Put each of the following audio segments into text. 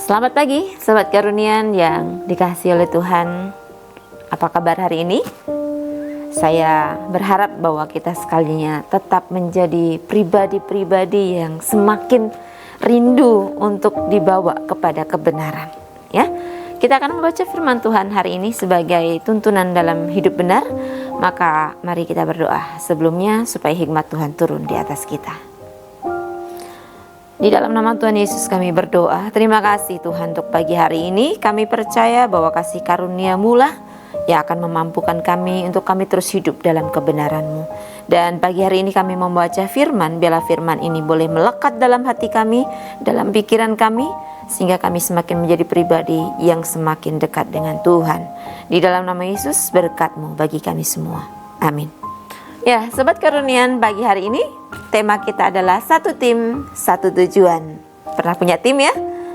Selamat pagi, Sobat Karunian yang dikasihi oleh Tuhan. Apa kabar hari ini? Saya berharap bahwa kita sekalinya tetap menjadi pribadi-pribadi yang semakin rindu untuk dibawa kepada kebenaran. Ya, kita akan membaca firman Tuhan hari ini sebagai tuntunan dalam hidup benar. Maka mari kita berdoa sebelumnya supaya hikmat Tuhan turun di atas kita. Di dalam nama Tuhan Yesus kami berdoa. Terima kasih Tuhan untuk pagi hari ini. Kami percaya bahwa kasih karunia-Mu lah yang akan memampukan kami untuk kami terus hidup dalam kebenaran-Mu. Dan pagi hari ini kami membaca firman. Biarlah firman ini boleh melekat dalam hati kami, dalam pikiran kami, sehingga kami semakin menjadi pribadi yang semakin dekat dengan Tuhan. Di dalam nama Yesus berkat-Mu bagi kami semua. Amin. Ya, Sobat Karunian, pagi hari ini tema kita adalah satu tim, satu tujuan. Pernah punya tim ya?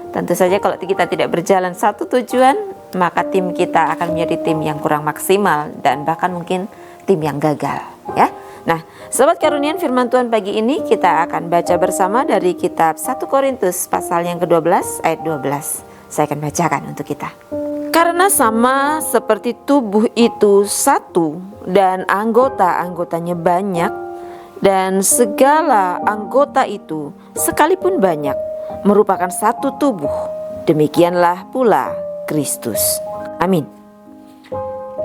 Tentu saja kalau kita tidak berjalan satu tujuan, maka tim kita akan menjadi tim yang kurang maksimal dan bahkan mungkin tim yang gagal ya. Nah, Sobat Karunian, firman Tuhan pagi ini kita akan baca bersama dari kitab 1 Korintus pasal yang ke-12 ayat 12. Saya akan bacakan untuk kita. Karena sama seperti tubuh itu satu dan anggota-anggotanya banyak, dan segala anggota itu sekalipun banyak merupakan satu tubuh, demikianlah pula Kristus. Amin.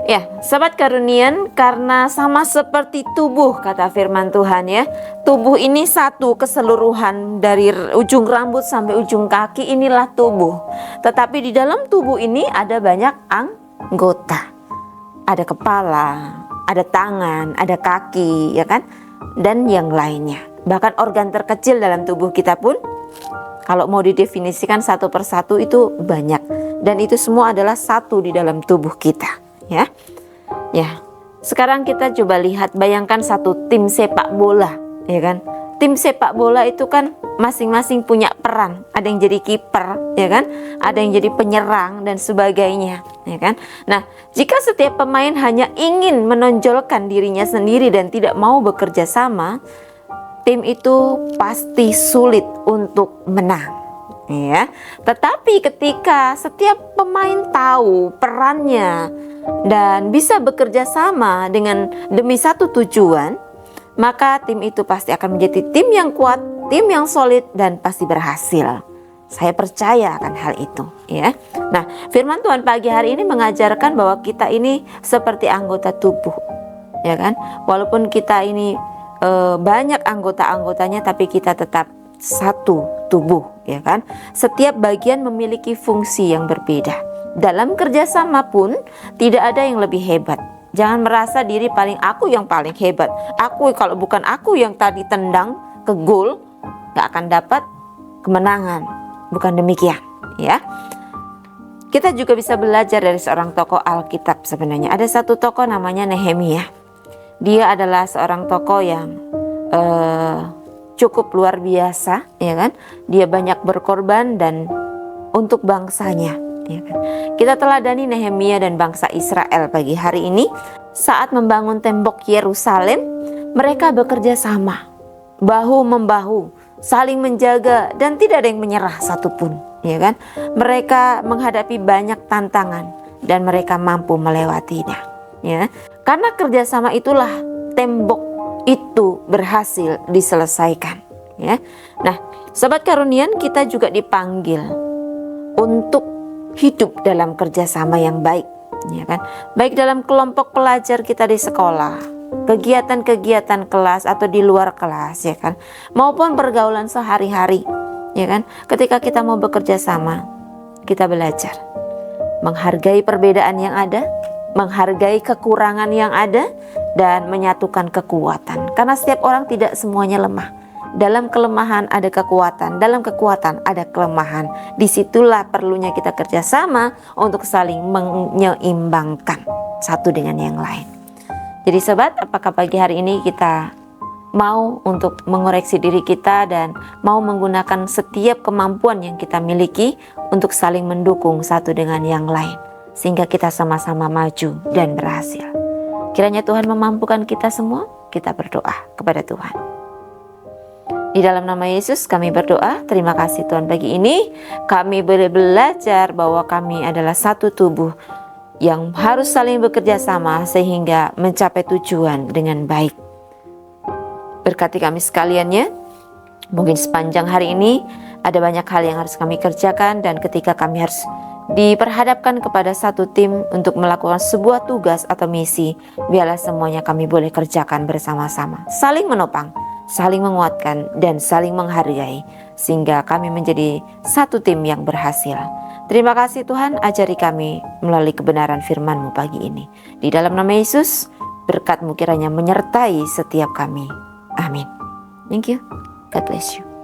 Ya, Sobat Karunian, karena sama seperti tubuh, kata firman Tuhan ya. Tubuh ini satu keseluruhan, dari ujung rambut sampai ujung kaki, inilah tubuh. Tetapi di dalam tubuh ini ada banyak anggota. Ada kepala, ada tangan, ada kaki, ya kan? Dan yang lainnya. Bahkan organ terkecil dalam tubuh kita pun, kalau mau didefinisikan satu persatu itu banyak. Dan itu semua adalah satu di dalam tubuh kita. Ya, sekarang kita coba lihat, bayangkan satu tim sepak bola, ya kan? Tim sepak bola itu kan masing-masing punya peran. Ada yang jadi kiper, ya kan? Ada yang jadi penyerang dan sebagainya, ya kan? Nah, jika setiap pemain hanya ingin menonjolkan dirinya sendiri dan tidak mau bekerja sama, tim itu pasti sulit untuk menang. Ya, tetapi ketika setiap pemain tahu perannya dan bisa bekerja sama dengan demi satu tujuan, maka tim itu pasti akan menjadi tim yang kuat, tim yang solid, dan pasti berhasil. Saya percaya akan hal itu, ya. Nah, firman Tuhan pagi hari ini mengajarkan bahwa kita ini seperti anggota tubuh, ya kan? Walaupun kita ini banyak anggota-anggotanya, tapi kita tetap satu tubuh, ya kan? Setiap bagian memiliki fungsi yang berbeda. Dalam kerjasama pun tidak ada yang lebih hebat. Jangan merasa diri aku yang paling hebat. Kalau bukan aku yang tadi tendang ke gol, gak akan dapat kemenangan. Bukan demikian, ya. Kita juga bisa belajar dari seorang tokoh Alkitab sebenarnya. Ada satu tokoh namanya Nehemia. Dia adalah seorang tokoh yang cukup luar biasa, ya kan? Dia banyak berkorban dan untuk bangsanya, ya kan? Kita teladani Nehemia dan bangsa Israel pagi hari ini. Saat membangun tembok Yerusalem, mereka bekerja sama, bahu membahu, saling menjaga, dan tidak ada yang menyerah satupun, ya kan? Mereka menghadapi banyak tantangan dan mereka mampu melewatinya, ya. Karena kerjasama itulah tembok itu berhasil diselesaikan, ya. Nah, Sobat Karunian, kita juga dipanggil untuk hidup dalam kerjasama yang baik, ya kan? Baik dalam kelompok pelajar kita di sekolah, kegiatan-kegiatan kelas atau di luar kelas, ya kan? Maupun pergaulan sehari-hari, ya kan? Ketika kita mau bekerja sama, kita belajar menghargai perbedaan yang ada, menghargai kekurangan yang ada, dan menyatukan kekuatan. Karena setiap orang tidak semuanya lemah. Dalam kelemahan ada kekuatan, dalam kekuatan ada kelemahan. Disitulah perlunya kita kerjasama untuk saling menyeimbangkan satu dengan yang lain. Jadi sobat, apakah pagi hari ini kita mau untuk mengoreksi diri kita dan mau menggunakan setiap kemampuan yang kita miliki untuk saling mendukung satu dengan yang lain, sehingga kita sama-sama maju dan berhasil. Kiranya Tuhan memampukan kita semua. Kita berdoa kepada Tuhan. Di dalam nama Yesus kami berdoa. Terima kasih Tuhan pagi ini. Kami boleh belajar bahwa kami adalah satu tubuh yang harus saling bekerja sama sehingga mencapai tujuan dengan baik. Berkati kami sekalian ya. Mungkin sepanjang hari ini ada banyak hal yang harus kami kerjakan, dan ketika kami harus diperhadapkan kepada satu tim untuk melakukan sebuah tugas atau misi, biarlah semuanya kami boleh kerjakan bersama-sama, saling menopang, saling menguatkan, dan saling menghargai, sehingga kami menjadi satu tim yang berhasil. Terima kasih Tuhan, ajari kami melalui kebenaran firman-Mu pagi ini. Di dalam nama Yesus, berkat-Mu kiranya menyertai setiap kami. Amin. Thank you. God bless you.